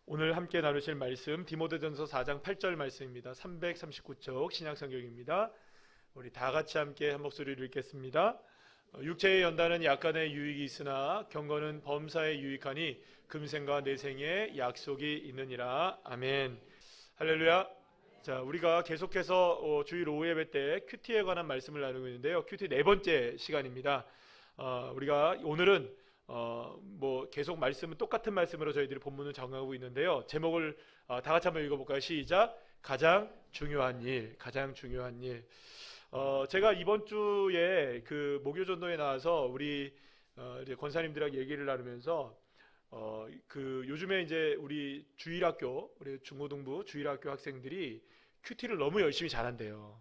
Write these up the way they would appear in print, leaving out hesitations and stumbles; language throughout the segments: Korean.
오늘 함께 나누실 말씀 디모데전서 4장 8절 말씀입니다. 339쪽 신약성경입니다. 우리 다 같이 함께 한 목소리를 읽겠습니다. 육체의 연단은 약간의 유익이 있으나 경건은 범사에 유익하니 금생과 내생에 약속이 있느니라. 아멘. 할렐루야. 자, 우리가 계속해서 주일 오후 예배 때 큐티에 관한 말씀을 나누고 있는데요. 큐티 네 번째 시간입니다. 우리가 오늘은 계속 말씀은 똑같은 말씀으로 저희들이 본문을 정하고 있는데요. 제목을 다 같이 한번 읽어볼까요? 시작. 가장 중요한 일, 가장 중요한 일. 제가 이번 주에 그 목요전도에 나와서 우리 이제 권사님들하고 얘기를 나누면서 그 요즘에 이제 우리 주일학교, 우리 중고등부 주일학교 학생들이 큐티를 너무 열심히 잘한대요.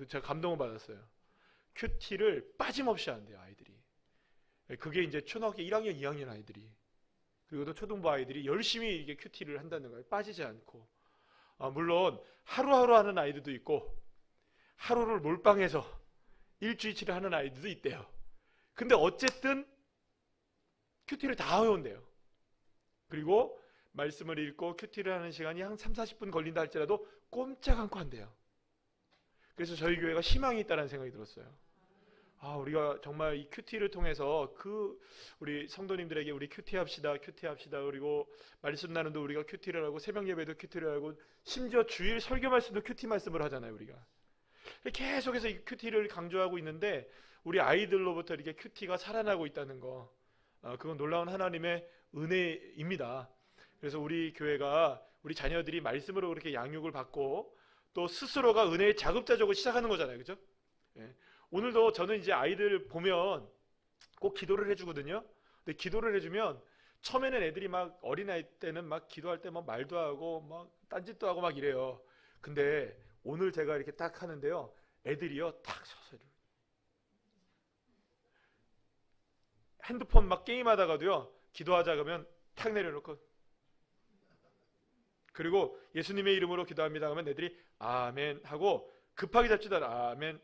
제가 감동을 받았어요. 큐티를 빠짐없이 한대요, 아이들이. 그게 이제 초등학교 1학년, 2학년 아이들이. 그리고 또 초등부 아이들이 열심히 이게 큐티를 한다는 거예요. 빠지지 않고. 물론 하루하루 하는 아이들도 있고 하루를 몰빵해서 일주일치를 하는 아이들도 있대요. 근데 어쨌든 큐티를 다 해온대요. 그리고 말씀을 읽고 큐티를 하는 시간이 한 3, 40분 걸린다 할지라도 꼼짝 않고 한대요. 그래서 저희 교회가 희망이 있다는 생각이 들었어요. 우리가 정말 이 큐티를 통해서 우리 성도님들에게 우리 큐티합시다, 큐티합시다. 그리고 말씀 나눔도 우리가 큐티를 하고 새벽 예배도 큐티를 하고 심지어 주일 설교 말씀도 큐티 말씀을 하잖아요, 우리가. 계속해서 이 큐티를 강조하고 있는데 우리 아이들로부터 이렇게 큐티가 살아나고 있다는 거, 그건 놀라운 하나님의 은혜입니다. 그래서 우리 교회가 우리 자녀들이 말씀으로 그렇게 양육을 받고 또 스스로가 은혜의 자급자족을 시작하는 거잖아요, 그죠? 예. 오늘도 저는 이제 아이들 보면 꼭 기도를 해주거든요. 근데 기도를 해주면 처음에는 애들이 막 어린아이 때는 막 기도할 때 막 말도 하고 막 딴짓도 하고 막 이래요. 근데 오늘 제가 이렇게 딱 하는데요, 애들이요 탁 서서 핸드폰 막 게임하다가도요 기도하자 그러면 탁 내려놓고, 그리고 예수님의 이름으로 기도합니다 하면 애들이 아멘 하고 급하게 잡지도 않아. 아멘.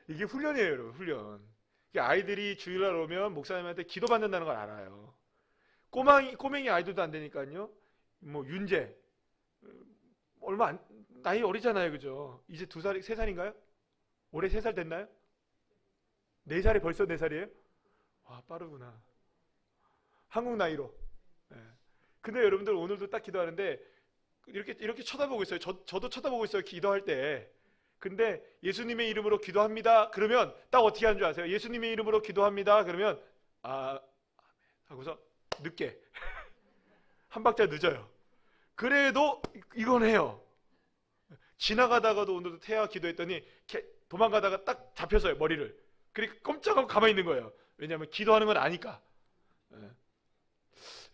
이게 훈련이에요, 여러분. 훈련. 아이들이 주일날 오면 목사님한테 기도받는다는 걸 알아요. 꼬맹이 아이들도 안 되니까요. 뭐 윤재 나이 어리잖아요, 그죠? 이제 2살, 3살인가요? 올해 3살 됐나요? 4살이 벌써 4살이에요? 와, 빠르구나. 한국 나이로. 네. 근데 여러분들 오늘도 딱 기도하는데 이렇게 쳐다보고 있어요. 저도 쳐다보고 있어요, 기도할 때. 근데 예수님의 이름으로 기도합니다 그러면 딱 어떻게 하는 줄 아세요? 예수님의 이름으로 기도합니다 그러면 하고서 늦게 한 박자 늦어요. 그래도 이건 해요. 지나가다가도 오늘도 태아 기도했더니 도망가다가 딱 잡혔어요, 머리를. 그러니까 꼼짝하고 가만히 있는 거예요. 왜냐하면 기도하는 건 아니까.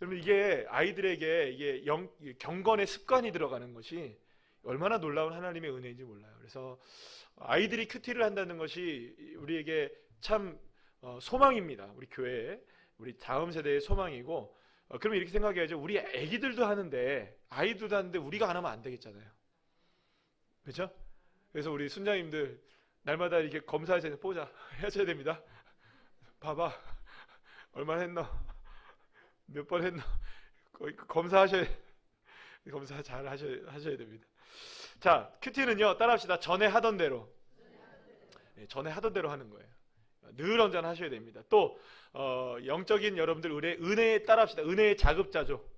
여러분, 이게 아이들에게 이게 경건의 습관이 들어가는 것이 얼마나 놀라운 하나님의 은혜인지 몰라요. 그래서 아이들이 큐티를 한다는 것이 우리에게 참 소망입니다. 우리 교회에, 우리 다음 세대의 소망이고, 그러면 이렇게 생각해야죠. 우리 애기들도 하는데, 아이들도 하는데 우리가 안 하면 안 되겠잖아요. 그렇죠? 그래서 우리 순장님들 날마다 이렇게 검사하셔야 보자 하셔야 됩니다. 봐봐, 얼마나 했노, 몇 번 했노, 검사 잘 하셔야 됩니다. 자, 큐티는요, 따라합시다. 전에 하던 대로. 네, 전에 하던 대로 하는 거예요. 늘 언제나 하셔야 됩니다. 또 영적인 여러분들 은혜에 따라합시다. 은혜의 자급자족.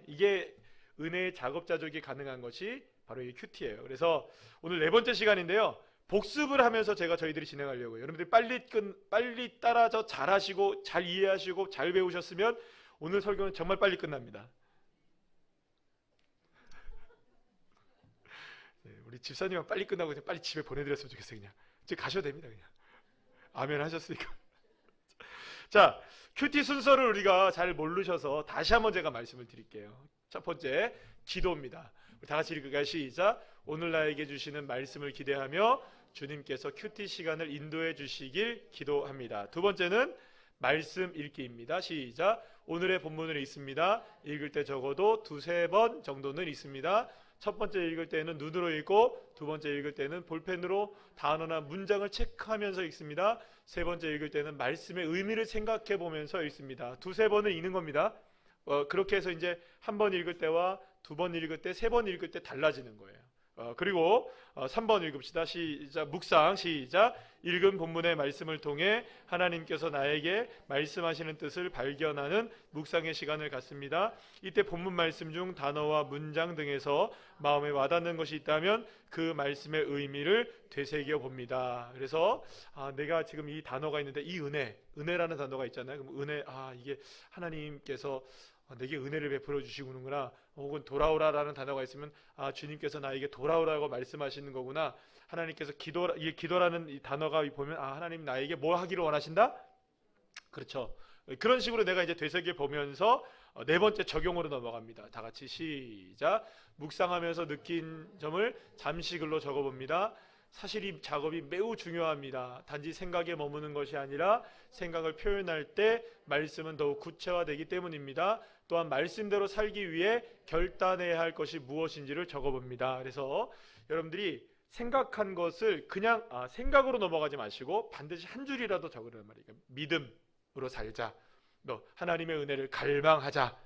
이게 은혜의 자급자족이 가능한 것이 바로 이 큐티예요. 그래서 오늘 네 번째 시간인데요, 복습을 하면서 제가 저희들이 진행하려고요. 여러분들이 빨리 따라서 잘 하시고 잘 이해하시고 잘 배우셨으면 오늘 설교는 정말 빨리 끝납니다. 우리 집사님은 빨리 끝나고 그냥 빨리 집에 보내드렸으면 좋겠어요. 그냥 이제 가셔도 됩니다. 그냥 아멘 하셨으니까. 자, 큐티 순서를 우리가 잘 모르셔서 다시 한번 제가 말씀을 드릴게요. 첫 번째, 기도입니다. 우리 다 같이 읽을까요? 시작. 오늘 나에게 주시는 말씀을 기대하며 주님께서 큐티 시간을 인도해 주시길 기도합니다. 두 번째는 말씀 읽기입니다. 시작. 오늘의 본문을 읽습니다. 읽을 때 적어도 2-3번 정도는 있습니다. 첫 번째 읽을 때는 눈으로 읽고 두 번째 읽을 때는 볼펜으로 단어나 문장을 체크하면서 읽습니다. 세 번째 읽을 때는 말씀의 의미를 생각해 보면서 읽습니다. 두세 번을 읽는 겁니다. 그렇게 해서 이제 한 번 읽을 때와 두 번 읽을 때, 세 번 읽을 때 달라지는 거예요. 그리고 3번 읽읍시다. 시작. 묵상. 시작. 읽은 본문의 말씀을 통해 하나님께서 나에게 말씀하시는 뜻을 발견하는 묵상의 시간을 갖습니다. 이때 본문 말씀 중 단어와 문장 등에서 마음에 와닿는 것이 있다면 그 말씀의 의미를 되새겨 봅니다. 그래서 내가 지금 이 단어가 있는데 이 은혜라는 단어가 있잖아요. 그럼 은혜, 이게 하나님께서 내게 은혜를 베풀어 주시구나. 혹은 돌아오라라는 단어가 있으면 주님께서 나에게 돌아오라고 말씀하시는 거구나. 하나님께서 기도라는 이 단어가 보면 하나님 나에게 뭐 하기를 원하신다? 그렇죠. 그런 식으로 내가 이제 되새겨 보면서 네 번째 적용으로 넘어갑니다. 다 같이 시작. 묵상하면서 느낀 점을 잠시 글로 적어봅니다. 사실 이 작업이 매우 중요합니다. 단지 생각에 머무는 것이 아니라 생각을 표현할 때 말씀은 더욱 구체화되기 때문입니다. 또한 말씀대로 살기 위해 결단해야 할 것이 무엇인지를 적어봅니다. 그래서 여러분들이 생각한 것을 그냥 생각으로 넘어가지 마시고 반드시 한 줄이라도 적으라는 말이에요. 믿음으로 살자. 하나님의 은혜를 갈망하자.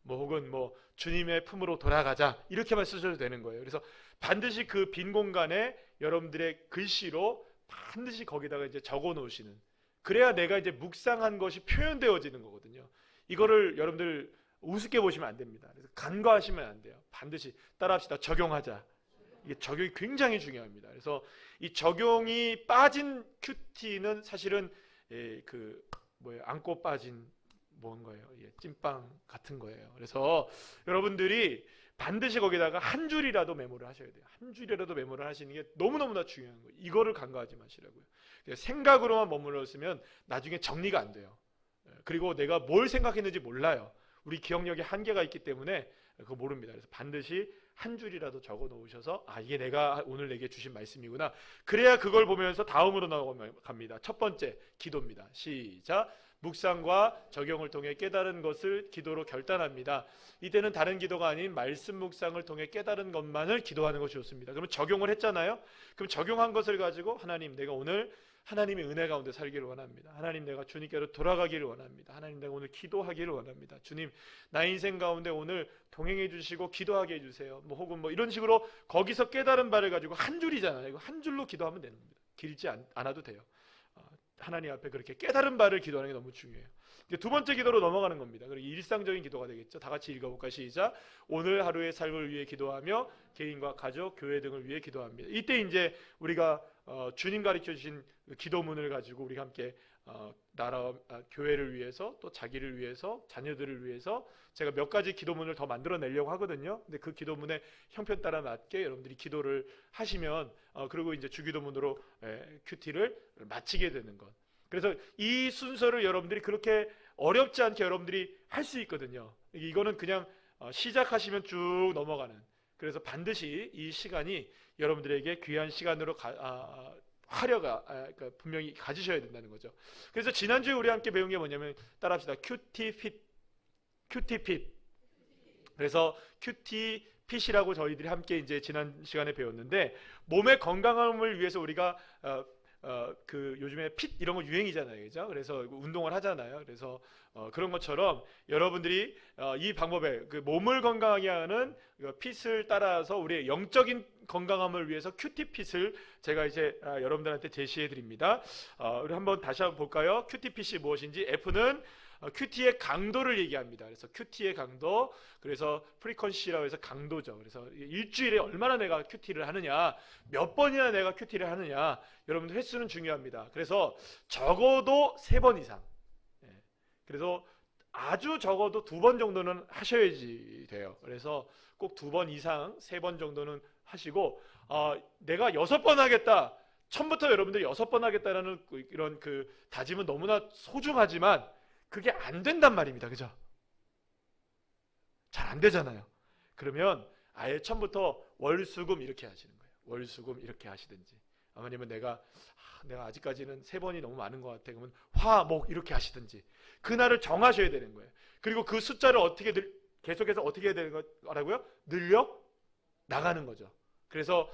혹은 주님의 품으로 돌아가자. 이렇게만 쓰셔도 되는 거예요. 그래서 반드시 그 빈 공간에 여러분들의 글씨로 반드시 거기다가 이제 적어 놓으시는. 그래야 내가 이제 묵상한 것이 표현되어지는 거거든요. 이거를 여러분들 우습게 보시면 안 됩니다. 그래서 간과하시면 안 돼요. 반드시 따라합시다. 적용하자. 이게 적용이 굉장히 중요합니다. 그래서 이 적용이 빠진 큐티는 사실은 안고 빠진 뭔가요? 찐빵 같은 거예요. 그래서 여러분들이 반드시 거기다가 한 줄이라도 메모를 하셔야 돼요. 한 줄이라도 메모를 하시는 게 너무너무나 중요한 거예요. 이거를 간과하지 마시라고요. 생각으로만 머물렀으면 나중에 정리가 안 돼요. 그리고 내가 뭘 생각했는지 몰라요. 우리 기억력에 한계가 있기 때문에 그거 모릅니다. 그래서 반드시 한 줄이라도 적어 놓으셔서 이게 내가 오늘 내게 주신 말씀이구나. 그래야 그걸 보면서 다음으로 나갑니다. 첫 번째 기도입니다. 시작. 묵상과 적용을 통해 깨달은 것을 기도로 결단합니다. 이때는 다른 기도가 아닌 말씀 묵상을 통해 깨달은 것만을 기도하는 것이 좋습니다. 그러면 적용을 했잖아요. 그럼 적용한 것을 가지고 하나님, 내가 오늘 하나님의 은혜 가운데 살기를 원합니다. 하나님, 내가 주님께로 돌아가기를 원합니다. 하나님, 내가 오늘 기도하기를 원합니다. 주님, 나 인생 가운데 오늘 동행해 주시고 기도하게 해주세요. 혹은 이런 식으로 거기서 깨달은 바를 가지고 한 줄이잖아요. 이거 한 줄로 기도하면 되는 겁니다. 길지 않아도 돼요. 하나님 앞에 그렇게 깨달은 바를 기도하는 게 너무 중요해요. 두 번째 기도로 넘어가는 겁니다. 그리고 일상적인 기도가 되겠죠. 다 같이 읽어볼까요? 시작. 오늘 하루의 삶을 위해 기도하며 개인과 가족, 교회 등을 위해 기도합니다. 이때 이제 우리가 주님 가르쳐 주신 기도문을 가지고 우리가 함께 교회를 위해서, 또 자기를 위해서, 자녀들을 위해서 제가 몇 가지 기도문을 더 만들어내려고 하거든요. 근데 그 기도문의 형편 따라 맞게 여러분들이 기도를 하시면 그리고 이제 주기도문으로 큐티를 마치게 되는 것. 그래서 이 순서를 여러분들이 그렇게 어렵지 않게 여러분들이 할 수 있거든요. 이거는 그냥 시작하시면 쭉 넘어가는. 그래서 반드시 이 시간이 여러분들에게 귀한 시간으로 그러니까 분명히 가지셔야 된다는 거죠. 그래서 지난주에 우리 함께 배운 게 뭐냐면 따라합시다. 큐티핏. 그래서 큐티핏이라고 저희들이 함께 이제 지난 시간에 배웠는데, 몸의 건강함을 위해서 우리가 요즘에 핏 이런 거 유행이잖아요, 그죠? 그래서 운동을 하잖아요. 그래서 그런 것처럼 여러분들이 이 방법에 몸을 건강하게 하는 핏을 따라서 우리의 영적인 건강함을 위해서 큐티핏을 제가 이제 여러분들한테 제시해 드립니다. 우리 한번 다시 한번 볼까요? 큐티핏이 무엇인지. F는 큐티의 강도를 얘기합니다. 그래서 큐티의 강도, 그래서 프리퀀시라고 해서 강도죠. 그래서 일주일에 얼마나 내가 큐티를 하느냐, 몇 번이나 내가 큐티를 하느냐, 여러분들 횟수는 중요합니다. 그래서 적어도 3번 이상, 그래서 아주 적어도 2번 정도는 하셔야지 돼요. 그래서 꼭 2번 이상, 3번 정도는 하시고, 내가 6번 하겠다, 처음부터 여러분들이 6번 하겠다라는 이런 다짐은 너무나 소중하지만 그게 안 된단 말입니다. 그죠? 잘 안 되잖아요. 그러면 아예 처음부터 월수금 이렇게 하시는 거예요. 월수금 이렇게 하시든지, 아니면 내가 아직까지는 3번이 너무 많은 것 같아. 그러면 화목 이렇게 하시든지 그날을 정하셔야 되는 거예요. 그리고 그 숫자를 계속해서 어떻게 해야 되는 거라고요? 나가는 거죠. 그래서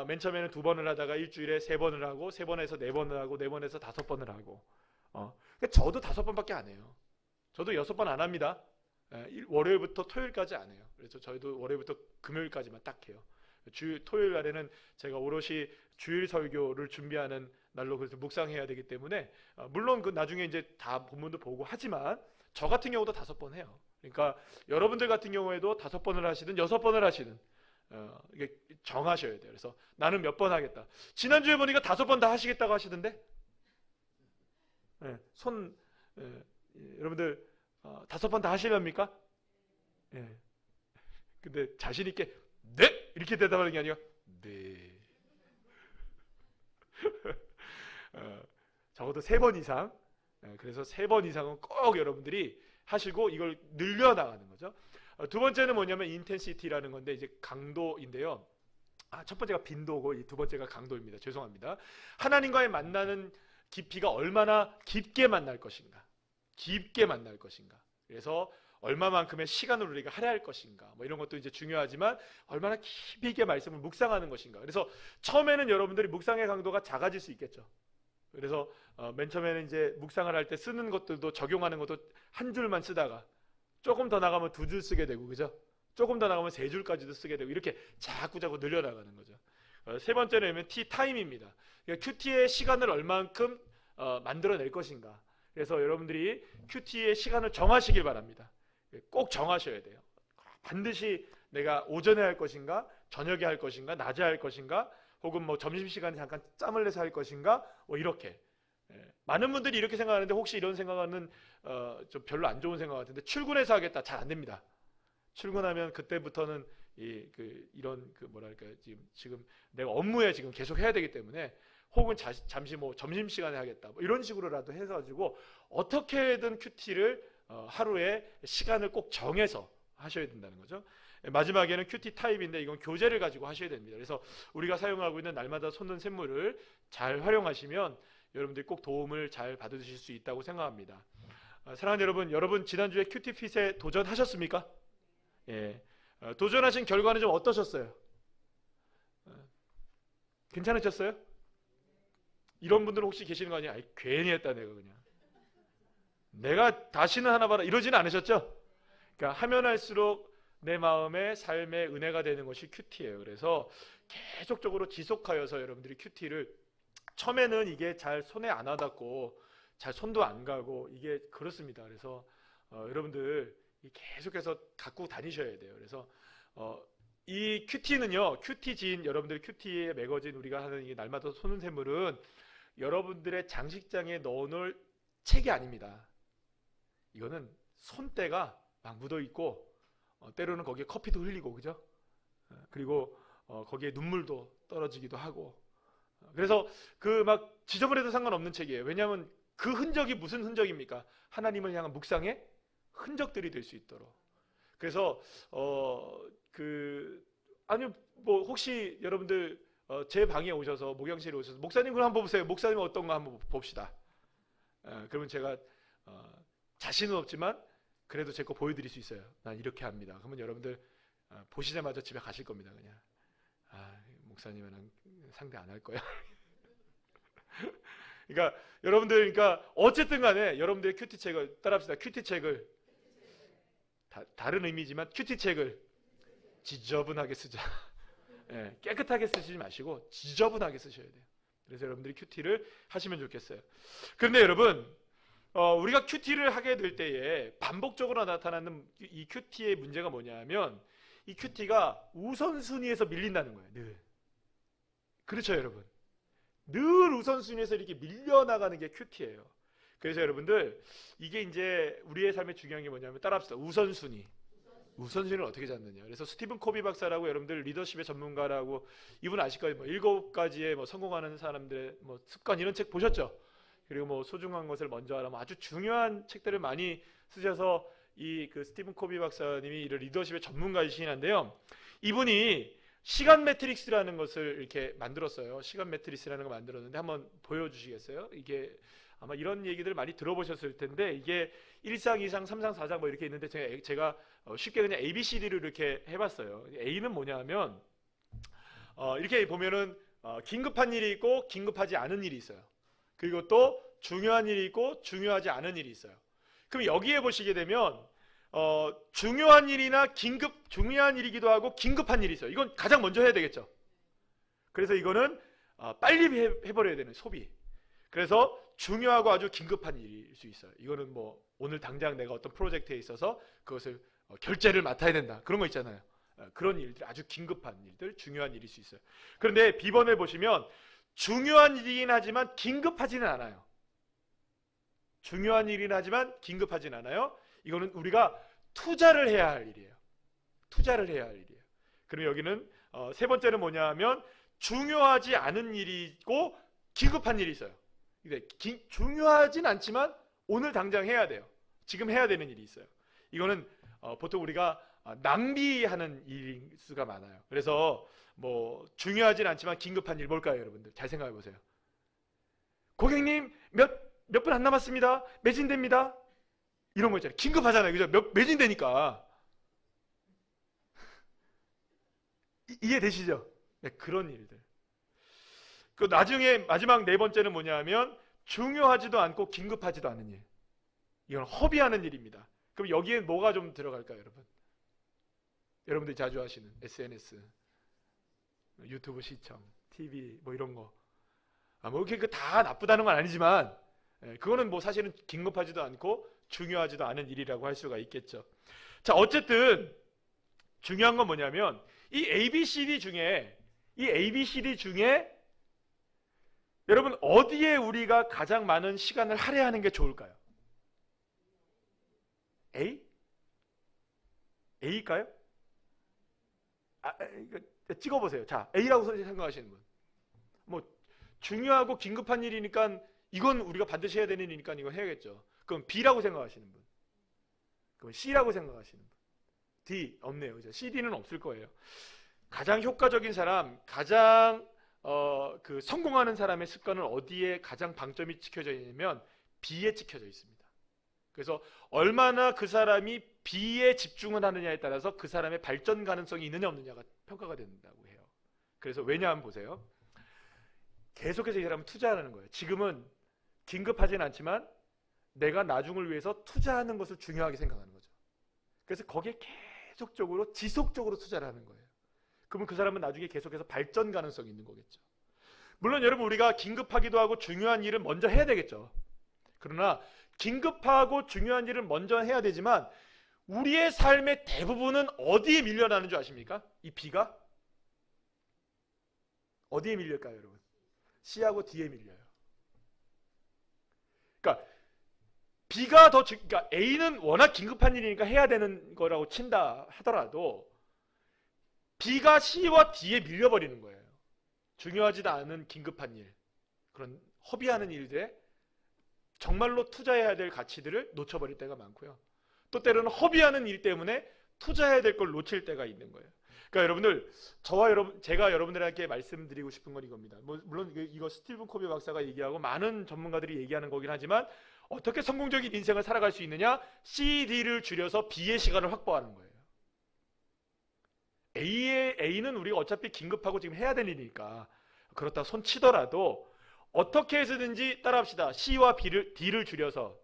맨 처음에는 2번을 하다가 일주일에 3번을 하고 3번에서 4번을 하고 4번에서 5번을 하고 그러니까 저도 5번밖에 안 해요. 저도 6번 안 합니다. 월요일부터 토요일까지 안 해요. 그래서 저희도 월요일부터 금요일까지만 딱 해요. 토요일 날에는 제가 오롯이 주일 설교를 준비하는 날로 그래서 묵상해야 되기 때문에 물론 그 나중에 이제 다 본문도 보고 하지만 저 같은 경우도 5번 해요. 그러니까 여러분들 같은 경우에도 5번을 하시든 6번을 하시든 이게 정하셔야 돼요. 그래서 나는 몇 번 하겠다. 지난주에 보니까 5번 다 하시겠다고 하시던데 여러분들 5번 다 하시렵니까? 예. 근데 자신 있게 네! 이렇게 대답하는 게 아니라 네. 적어도 3번 이상. 그래서 3번 이상은 꼭 여러분들이 하시고 이걸 늘려나가는 거죠. 두 번째는 뭐냐면 인텐시티라는 건데 이제 강도인데요. 첫 번째가 빈도고 이 두 번째가 강도입니다. 죄송합니다. 하나님과의 만나는 깊이가 얼마나 깊게 만날 것인가. 깊게 만날 것인가. 그래서 얼마만큼의 시간을 우리가 할애할 것인가. 뭐 이런 것도 이제 중요하지만 얼마나 깊이 있게 말씀을 묵상하는 것인가. 그래서 처음에는 여러분들이 묵상의 강도가 작아질 수 있겠죠. 그래서 맨 처음에는 이제 묵상을 할 때 쓰는 것들도 적용하는 것도 한 줄만 쓰다가 조금 더 나가면 2줄 쓰게 되고 그죠? 조금 더 나가면 3줄까지도 쓰게 되고 이렇게 자꾸 늘려나가는 거죠. 세 번째는 T타임입니다. 그러니까 큐티의 시간을 얼만큼 만들어낼 것인가. 그래서 여러분들이 큐티의 시간을 정하시길 바랍니다. 꼭 정하셔야 돼요. 반드시 내가 오전에 할 것인가, 저녁에 할 것인가, 낮에 할 것인가, 혹은 뭐 점심시간에 잠깐 짬을 내서 할 것인가, 뭐 이렇게. 많은 분들이 이렇게 생각하는데 혹시 이런 생각은 좀 별로 안 좋은 생각 같은데 출근해서 하겠다. 잘 안 됩니다. 출근하면 그때부터는 이런 뭐랄까 지금 내가 업무에 지금 계속 해야 되기 때문에 혹은 잠시 뭐 점심시간에 하겠다. 뭐 이런 식으로라도 해가지고 어떻게든 큐티를 하루에 시간을 꼭 정해서 하셔야 된다는 거죠. 마지막에는 큐티 타입인데 이건 교재를 가지고 하셔야 됩니다. 그래서 우리가 사용하고 있는 날마다 솟는 샘물을 잘 활용하시면 여러분들이 꼭 도움을 잘 받으실 수 있다고 생각합니다. 사랑하는 여러분 지난주에 큐티 핏에 도전하셨습니까? 예. 도전하신 결과는 좀 어떠셨어요? 괜찮으셨어요? 이런 분들은 혹시 계시는 거 아니에요? 아이, 괜히 했다 내가 그냥. 내가 다시는 하나 봐라 이러지는 않으셨죠? 그러니까 하면 할수록 내 마음의 삶의 은혜가 되는 것이 큐티예요. 그래서 계속적으로 지속하여서 여러분들이 큐티를 처음에는 이게 잘 손에 안 와닿고 잘 손도 안 가고 이게 그렇습니다. 그래서 여러분들 계속해서 갖고 다니셔야 돼요. 그래서 이 큐티는요, 큐티진 여러분들 큐티에 매거진 우리가 하는 이 날마다 솟는 샘물은 여러분들의 장식장에 넣어놓을 책이 아닙니다. 이거는 손때가 막 묻어 있고 때로는 거기에 커피도 흘리고 그죠? 그리고 거기에 눈물도 떨어지기도 하고 그래서 그 막 지저분해도 상관없는 책이에요. 왜냐하면 그 흔적이 무슨 흔적입니까? 하나님을 향한 묵상의 흔적들이 될 수 있도록. 그래서 아니 뭐 혹시 여러분들 제 방에 오셔서 목양실에 오셔서 목사님 그럼 한번 보세요. 목사님 어떤 거 한번 봅시다. 그러면 제가 자신은 없지만 그래도 제 거 보여드릴 수 있어요. 난 이렇게 합니다. 그러면 여러분들 보시자마자 집에 가실 겁니다. 그냥 목사님은 상대 안 할 거야. 그러니까 여러분들 어쨌든 간에 여러분들의 큐티책을 따라합시다. 큐티책을 다른 의미지만 큐티책을 지저분하게 쓰자. 예, 깨끗하게 쓰시지 마시고 지저분하게 쓰셔야 돼요. 그래서 여러분들이 큐티를 하시면 좋겠어요. 그런데 여러분 우리가 큐티를 하게 될 때에 반복적으로 나타나는 이 큐티의 문제가 뭐냐면 이 큐티가 우선순위에서 밀린다는 거예요. 늘. 그렇죠 여러분. 늘 우선순위에서 이렇게 밀려나가는 게 큐티예요. 그래서 여러분들 이게 이제 우리의 삶에 중요한 게 뭐냐면 따라합시다. 우선순위. 우선순위를 어떻게 잡느냐. 그래서 스티븐 코비 박사라고 여러분들 리더십의 전문가라고 이분 아실 거예요. 7가지의 성공하는 사람들의 습관 이런 책 보셨죠? 그리고 소중한 것을 먼저 하라 아주 중요한 책들을 많이 쓰셔서 그 스티븐 코비 박사님이 이런 리더십의 전문가이시긴 한데요. 이분이 시간 매트릭스라는 것을 이렇게 만들었어요. 시간 매트릭스라는 걸 만들었는데 한번 보여주시겠어요? 이게 아마 이런 얘기들 많이 들어보셨을 텐데 이게 1상, 2상, 3상, 4상 이렇게 있는데 제가 쉽게 그냥 ABCD를 이렇게 해봤어요. A는 뭐냐 하면 이렇게 보면은 긴급한 일이 있고 긴급하지 않은 일이 있어요. 그리고 또 중요한 일이 있고 중요하지 않은 일이 있어요. 그럼 여기에 보시게 되면 중요한 일이나 중요한 일이기도 하고 긴급한 일이 있어요. 이건 가장 먼저 해야 되겠죠. 그래서 이거는 빨리 해버려야 되는 소비. 그래서 중요하고 아주 긴급한 일일 수 있어요. 이거는 뭐 오늘 당장 내가 어떤 프로젝트에 있어서 그것을 결제를 맡아야 된다. 그런 거 있잖아요. 그런 일들, 아주 긴급한 일들, 중요한 일일 수 있어요. 그런데 B번을 보시면 중요한 일이긴 하지만 긴급하지는 않아요. 중요한 일이긴 하지만 긴급하진 않아요. 이거는 우리가 투자를 해야 할 일이에요. 투자를 해야 할 일이에요. 그럼 여기는 세 번째는 뭐냐 하면 중요하지 않은 일이고 긴급한 일이 있어요. 중요하진 않지만 오늘 당장 해야 돼요. 지금 해야 되는 일이 있어요. 이거는 보통 우리가 낭비하는 일일 수가 많아요. 그래서 뭐 중요하진 않지만 긴급한 일 뭘까요, 여러분들? 잘 생각해 보세요. 고객님 몇 분 안 남았습니다. 매진됩니다. 이런 거 있잖아요. 긴급하잖아요. 그죠? 매진되니까. 이해되시죠? 네, 그런 일들. 그 나중에 마지막 네 번째는 뭐냐 하면 중요하지도 않고 긴급하지도 않은 일. 이건 허비하는 일입니다. 그럼 여기에 뭐가 좀 들어갈까요, 여러분? 여러분들이 자주 하시는 SNS, 유튜브 시청, TV 뭐 이런 거. 뭐 이렇게 다 나쁘다는 건 아니지만 그거는 뭐 사실은 긴급하지도 않고 중요하지도 않은 일이라고 할 수가 있겠죠. 자, 어쨌든 중요한 건 뭐냐면 이 ABCD 중에 여러분 어디에 우리가 가장 많은 시간을 할애하는 게 좋을까요? A? A일까요? 찍어보세요. 자, A라고 생각하시는 분. 뭐 중요하고 긴급한 일이니까 이건 우리가 반드시 해야 되는 일이니까 이거 해야겠죠. 그럼 B라고 생각하시는 분. 그럼 C라고 생각하시는 분. D 없네요. 그죠? CD는 없을 거예요. 가장 효과적인 사람, 가장 성공하는 사람의 습관은 어디에 가장 방점이 찍혀져 있냐면 B에 찍혀져 있습니다. 그래서 얼마나 그 사람이 B에 집중을 하느냐에 따라서 그 사람의 발전 가능성이 있느냐 없느냐가 평가가 된다고 해요. 그래서 왜냐하면 보세요. 계속해서 이 사람은 투자하는 거예요. 지금은 긴급하진 않지만 내가 나중을 위해서 투자하는 것을 중요하게 생각하는 거죠. 그래서 거기에 계속적으로 지속적으로 투자를 하는 거예요. 그러면 그 사람은 나중에 계속해서 발전 가능성이 있는 거겠죠. 물론 여러분 우리가 긴급하기도 하고 중요한 일을 먼저 해야 되겠죠. 그러나 긴급하고 중요한 일을 먼저 해야 되지만 우리의 삶의 대부분은 어디에 밀려나는 줄 아십니까? 이 B가 어디에 밀릴까요, 여러분? C하고 D에 밀려요. 그러니까 B가 그러니까 A는 워낙 긴급한 일이니까 해야 되는 거라고 친다 하더라도 B가 C와 D에 밀려버리는 거예요. 중요하지도 않은 긴급한 일, 그런 허비하는 일들에 정말로 투자해야 될 가치들을 놓쳐버릴 때가 많고요. 또 때로는 허비하는 일 때문에 투자해야 될 걸 놓칠 때가 있는 거예요. 그러니까 여러분들, 제가 여러분들에게 말씀드리고 싶은 건 이겁니다. 물론 이거 스티븐 코비 박사가 얘기하고 많은 전문가들이 얘기하는 거긴 하지만 어떻게 성공적인 인생을 살아갈 수 있느냐? CD를 줄여서 B의 시간을 확보하는 거예요. A는 우리가 어차피 긴급하고 지금 해야 될 일이니까 그렇다 손 치더라도 어떻게 해서든지 따라합시다. C와 D를 줄여서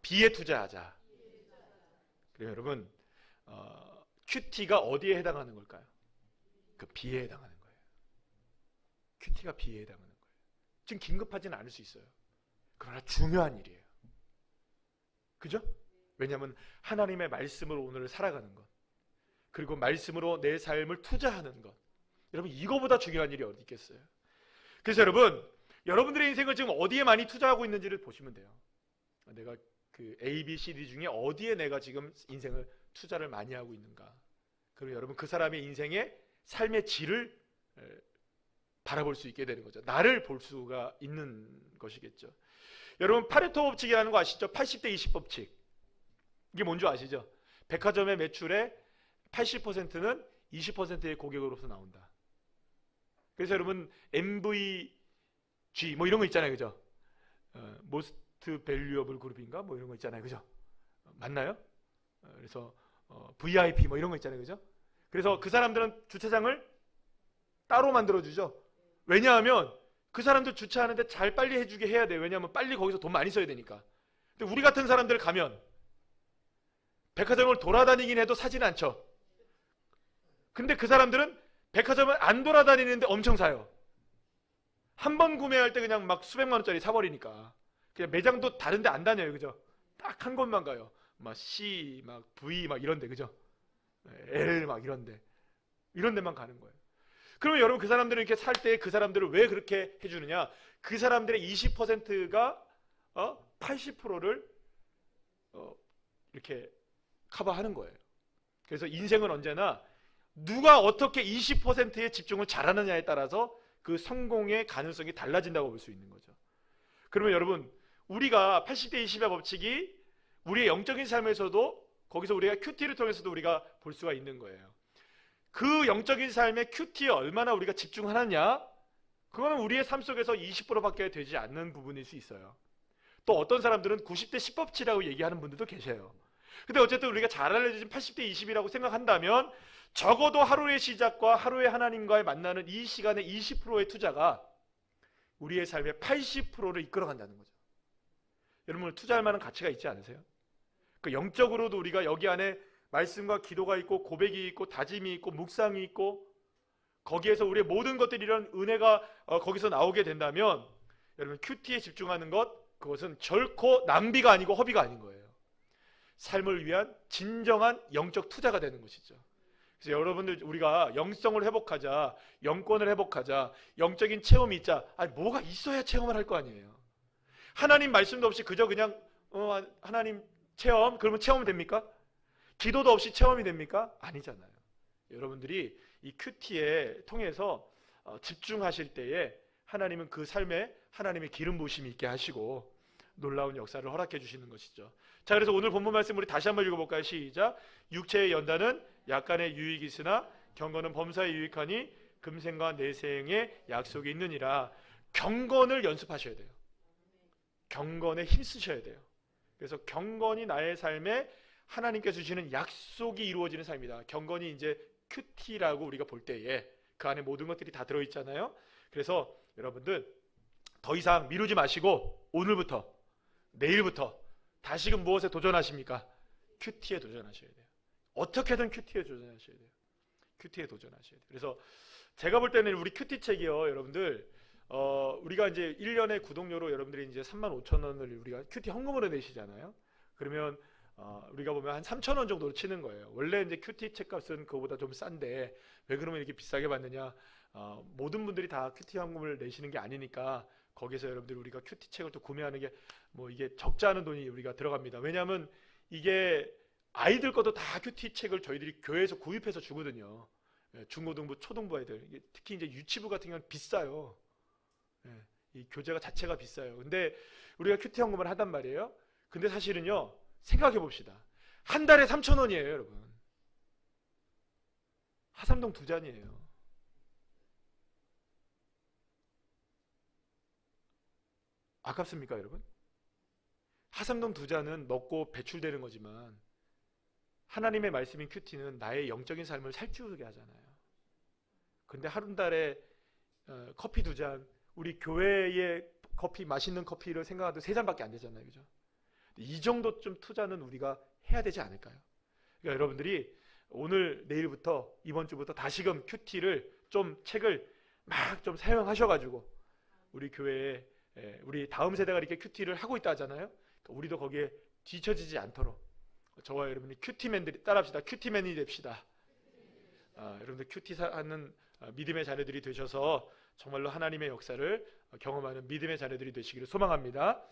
B에 투자하자. 그래요, 여러분. QT가 어디에 해당하는 걸까요? 그 B에 해당하는 거예요. QT가 B에 해당하는 거예요. 지금 긴급하지는 않을 수 있어요. 그러나 중요한 일이에요. 그죠? 왜냐하면 하나님의 말씀으로 오늘을 살아가는 것, 그리고 말씀으로 내 삶을 투자하는 것, 여러분 이거보다 중요한 일이 어디 있겠어요? 그래서 여러분들의 인생을 지금 어디에 많이 투자하고 있는지를 보시면 돼요. 내가 그 A, B, C, D 중에 어디에 내가 지금 인생을 투자를 많이 하고 있는가. 그리고 여러분 그 사람의 인생의 삶의 질을 바라볼 수 있게 되는 거죠. 나를 볼 수가 있는 것이겠죠. 여러분 파레토 법칙이라는 거 아시죠? 80대 20 법칙. 이게 뭔지 아시죠? 백화점의 매출의 80%는 20%의 고객으로서 나온다. 그래서 여러분 MVG 뭐 이런 거 있잖아요. 그죠? Most Valuable Group인가? 뭐 이런 거 있잖아요. 그죠? 맞나요? 그래서 VIP 뭐 이런 거 있잖아요. 그죠? 그래서 그 사람들은 주차장을 따로 만들어주죠. 왜냐하면 그 사람들 주차하는데 잘 빨리 해주게 해야 돼요. 왜냐하면 빨리 거기서 돈 많이 써야 되니까. 근데 우리 같은 사람들 가면 백화점을 돌아다니긴 해도 사진 않죠. 근데 그 사람들은 백화점을 안 돌아다니는데 엄청 사요. 한 번 구매할 때 그냥 막 수백만 원짜리 사버리니까. 그냥 매장도 다른 데 안 다녀요. 그죠? 딱 한 곳만 가요. 막 C, 막 V 막 이런 데, 그죠? L 막 이런 데. 이런 데만 가는 거예요. 그러면 여러분 그 사람들은 이렇게 살 때 그 사람들을 왜 그렇게 해주느냐? 그 사람들의 20%가 80%를 이렇게 커버하는 거예요. 그래서 인생은 언제나 누가 어떻게 20%의 집중을 잘하느냐에 따라서 그 성공의 가능성이 달라진다고 볼 수 있는 거죠. 그러면 여러분 우리가 80대 20의 법칙이 우리의 영적인 삶에서도 거기서 우리가 큐티를 통해서도 우리가 볼 수가 있는 거예요. 그 영적인 삶의 큐티에 얼마나 우리가 집중하느냐, 그거는 우리의 삶 속에서 20%밖에 되지 않는 부분일 수 있어요. 또 어떤 사람들은 90대 10법칙이라고 얘기하는 분들도 계세요. 근데 어쨌든 우리가 잘 알려진 80대 20이라고 생각한다면 적어도 하루의 시작과 하루의 하나님과의 만나는 이 시간의 20%의 투자가 우리의 삶의 80%를 이끌어간다는 거죠. 여러분 투자할 만한 가치가 있지 않으세요? 그 영적으로도 우리가 여기 안에 말씀과 기도가 있고 고백이 있고 다짐이 있고 묵상이 있고 거기에서 우리의 모든 것들이 이런 은혜가 거기서 나오게 된다면 여러분 큐티에 집중하는 것, 그것은 결코 낭비가 아니고 허비가 아닌 거예요. 삶을 위한 진정한 영적 투자가 되는 것이죠. 그래서 여러분들 우리가 영성을 회복하자, 영권을 회복하자, 영적인 체험이 있자. 아니 뭐가 있어야 체험을 할 거 아니에요. 하나님 말씀도 없이 그저 그냥 하나님 체험, 그러면 체험이 됩니까? 기도도 없이 체험이 됩니까? 아니잖아요. 여러분들이 이 큐티에 통해서 집중하실 때에 하나님은 그 삶에 하나님의 기름 부으심이 있게 하시고 놀라운 역사를 허락해 주시는 것이죠. 자, 그래서 오늘 본문 말씀 우리 다시 한번 읽어볼까요? 시작. 육체의 연단은 약간의 유익이 있으나 경건은 범사에 유익하니 금생과 내생의 약속이 있느니라. 경건을 연습하셔야 돼요. 경건에 힘쓰셔야 돼요. 그래서 경건이 나의 삶에 하나님께서 주시는 약속이 이루어지는 삶이다. 경건이 이제 큐티라고 우리가 볼 때에 그 안에 모든 것들이 다 들어있잖아요. 그래서 여러분들 더 이상 미루지 마시고 오늘부터 내일부터 다시금 무엇에 도전하십니까? 큐티에 도전하셔야 돼요. 어떻게든 큐티에 도전하셔야 돼요. 큐티에 도전하셔야 돼요. 그래서 제가 볼 때는 우리 큐티 책이요, 여러분들 우리가 이제 1년에 구독료로 여러분들이 이제 35,000원을 우리가 큐티 헌금으로 내시잖아요. 그러면 우리가 보면 한 3,000원 정도로 치는 거예요. 원래 이제 큐티 책값은 그거보다 좀 싼데 왜 그러면 이렇게 비싸게 받느냐? 모든 분들이 다 큐티 헌금을 내시는 게 아니니까 거기서 여러분들 우리가 큐티 책을 또 구매하는 게 뭐 이게 적지 않은 돈이 우리가 들어갑니다. 왜냐하면 이게 아이들 것도 다 큐티 책을 저희들이 교회에서 구입해서 주거든요. 중고등부, 초등부 아이들, 특히 이제 유치부 같은 경우는 비싸요. 이 교재가 자체가 비싸요. 근데 우리가 큐티 헌금을 하단 말이에요. 근데 사실은요, 생각해 봅시다. 한 달에 3,000원이에요, 여러분. 하삼동 2잔이에요. 아깝습니까, 여러분? 하삼동 2잔은 먹고 배출되는 거지만 하나님의 말씀인 큐티는 나의 영적인 삶을 살찌우게 하잖아요. 근데 한 달에 커피 2잔, 우리 교회의 커피, 맛있는 커피를 생각해도 3잔밖에 안 되잖아요. 그죠? 이 정도쯤 투자는 우리가 해야 되지 않을까요? 그러니까 여러분들이 오늘, 내일부터, 이번 주부터 다시금 큐티를 좀 책을 막 좀 사용하셔가지고 우리 교회에 우리 다음 세대가 이렇게 큐티를 하고 있다 하잖아요. 그러니까 우리도 거기에 뒤처지지 않도록 저와 여러분이 큐티맨들이 따라합시다. 큐티맨이 됩시다. 여러분들 큐티하는 믿음의 자녀들이 되셔서 정말로 하나님의 역사를 경험하는 믿음의 자녀들이 되시기를 소망합니다.